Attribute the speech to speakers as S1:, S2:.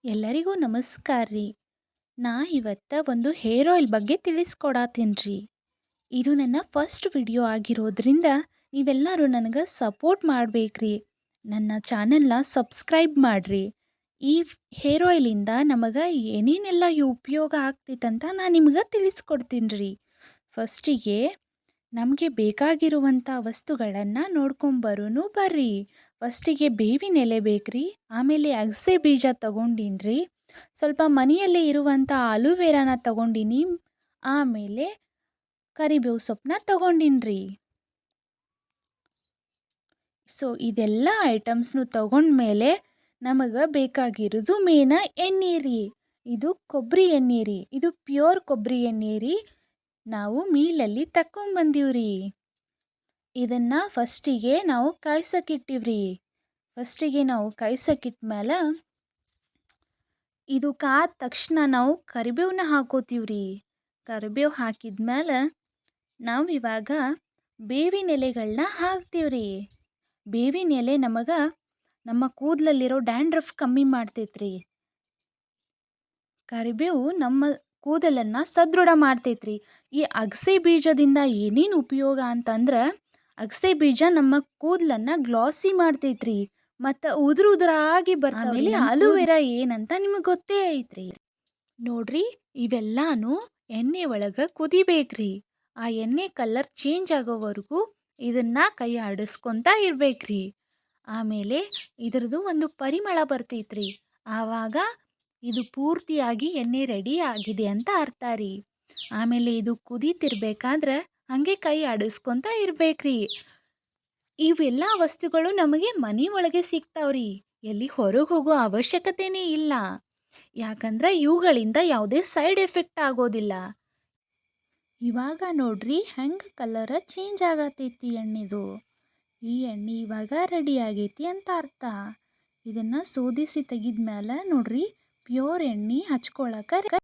S1: ಎಲ್ಲರಿಗೂ ನಮಸ್ಕಾರ ರೀ. ನಾ ಇವತ್ತ ಒಂದು ಹೇರ್ ಆಯಿಲ್ ಬಗ್ಗೆ ತಿಳಿಸ್ಕೊಡತ್ತೀನಿ. ಇದು ನನ್ನ ಫಸ್ಟ್ ವಿಡಿಯೋ ಆಗಿರೋದ್ರಿಂದ ನೀವೆಲ್ಲರೂ ನನಗೆ ಸಪೋರ್ಟ್ ಮಾಡಬೇಕ್ರಿ. ನನ್ನ ಚಾನೆಲ್ನ ಸಬ್ಸ್ಕ್ರೈಬ್ ಮಾಡಿರಿ. ಈ ಹೇರ್ ಆಯಿಲಿಂದ ನಮಗೆ ಏನೇನೆಲ್ಲ ಉಪಯೋಗ ಆಗ್ತೈತಂತ ನಾನು ನಿಮ್ಗೆ ತಿಳಿಸ್ಕೊಡ್ತೀನಿ ರೀ. ಫಸ್ಟಿಗೆ ನಮಗೆ ಬೇಕಾಗಿರುವಂಥ ವಸ್ತುಗಳನ್ನು ನೋಡ್ಕೊಂಬರೋನು ಬರ್ರಿ. ಫಸ್ಟಿಗೆ ಬೇವಿನ ಎಲೆ ಬೇಕ್ರಿ. ಆಮೇಲೆ ಅಗಸೆ ಬೀಜ ತಗೊಂಡಿನ್ರಿ. ಸ್ವಲ್ಪ ಮನೆಯಲ್ಲೇ ಇರುವಂಥ ಆಲೂವೆರಾನ ತಗೊಂಡಿನಿ. ಆಮೇಲೆ ಕರಿಬೇವು ಸೊಪ್ಪನ್ನ ತಗೊಂಡಿನ್ರಿ. ಸೊ ಇದೆಲ್ಲ ಐಟಮ್ಸ್ನು ತಗೊಂಡ್ಮೇಲೆ ನಮಗೆ ಬೇಕಾಗಿರೋದು ಮೇನ ಎಣ್ಣೆ ರೀ. ಇದು ಕೊಬ್ಬರಿ ಎಣ್ಣೆ ರೀ. ಇದು ಪ್ಯೂರ್ ಕೊಬ್ಬರಿ ಎಣ್ಣೆ ರೀ. ನಾವು ಮೀಲಲ್ಲಿ ತಗೊಂಡ್ಬಂದೀವ್ರಿ. ಇದನ್ನು ಫಸ್ಟಿಗೆ ನಾವು ಕಾಯ್ಸಕ್ಕಿಟ್ಟಿವ್ರಿ. ಫಸ್ಟಿಗೆ ನಾವು ಕಾಯ್ಸಕ್ಕಿಟ್ಮೇಲೆ ಇದು ಕಾದ ತಕ್ಷಣ ನಾವು ಕರಿಬೇವನ್ನ ಹಾಕೋತೀವ್ರಿ. ಕರಿಬೇವು ಹಾಕಿದ್ಮೇಲೆ ನಾವು ಇವಾಗ ಬೇವಿನ ಎಲೆಗಳನ್ನ ಹಾಕ್ತೀವ್ರಿ. ಬೇವಿನ ಎಲೆ ನಮಗೆ ನಮ್ಮ ಕೂದಲಲ್ಲಿರೋ ಡ್ಯಾಂಡ್ರಫ್ ಕಮ್ಮಿ ಮಾಡ್ತೈತ್ರಿ. ಕರಿಬೇವು ನಮ್ಮ ಕೂದಲನ್ನು ಸದೃಢ ಮಾಡ್ತೈತ್ರಿ. ಈ ಅಗಸೆ ಬೀಜದಿಂದ ಏನೇನು ಉಪಯೋಗ ಅಂತಂದ್ರೆ ಅಗಸೆ ಬೀಜ ನಮ್ಮ ಕೂದಲನ್ನು ಗ್ಲಾಸಿ ಮಾಡ್ತೈತ್ರಿ. ಮತ್ತು ಉದುರಾಗಿ ಬರ್ತಾವೆ. ಆಮೇಲೆ ಆಲೂವೆರಾ ಏನಂತ ನಿಮಗೆ ಗೊತ್ತೇ ಐತ್ರಿ. ನೋಡ್ರಿ, ಇವೆಲ್ಲಾನು ಎಣ್ಣೆ ಒಳಗೆ ಕುದಿಬೇಕ್ರಿ. ಆ ಎಣ್ಣೆ ಕಲರ್ ಚೇಂಜ್ ಆಗೋವರೆಗೂ ಇದನ್ನ ಕೈ ಆಡಿಸ್ಕೊತಾ ಇರ್ಬೇಕ್ರಿ. ಆಮೇಲೆ ಇದ್ರದ್ದು ಒಂದು ಪರಿಮಳ ಬರ್ತೈತ್ರಿ. ಆವಾಗ ಇದು ಪೂರ್ತಿಯಾಗಿ ಎಣ್ಣೆ ರೆಡಿ ಆಗಿದೆ ಅಂತ ಅರ್ಥ ರೀ. ಆಮೇಲೆ ಇದು ಕುದೀತಿರ್ಬೇಕಾದ್ರೆ ಹಾಗೆ ಕೈ ಆಡಿಸ್ಕೊತಾ ಇರ್ಬೇಕ್ರಿ. ಇವೆಲ್ಲ ವಸ್ತುಗಳು ನಮಗೆ ಮನೆ ಒಳಗೆ ಸಿಗ್ತಾವ್ರಿ. ಎಲ್ಲಿ ಹೊರಗೆ ಹೋಗೋ ಅವಶ್ಯಕತೆನೇ ಇಲ್ಲ. ಯಾಕಂದ್ರೆ ಇವುಗಳಿಂದ ಯಾವುದೇ ಸೈಡ್ ಎಫೆಕ್ಟ್ ಆಗೋದಿಲ್ಲ. ಇವಾಗ ನೋಡ್ರಿ ಹೆಂಗೆ ಕಲರ್ ಚೇಂಜ್ ಆಗತೈತಿ ಎಣ್ಣೆದು. ಈ ಎಣ್ಣೆ ಇವಾಗ ರೆಡಿ ಆಗೈತಿ ಅಂತ ಅರ್ಥ. ಇದನ್ನು ಸೋದಿಸಿ ತೆಗಿದ್ಮೇಲೆ ನೋಡ್ರಿ ಪ್ಯೂರ್ ಎಣ್ಣೆ ಹಚ್ಕೊಳಕ್ಕೆ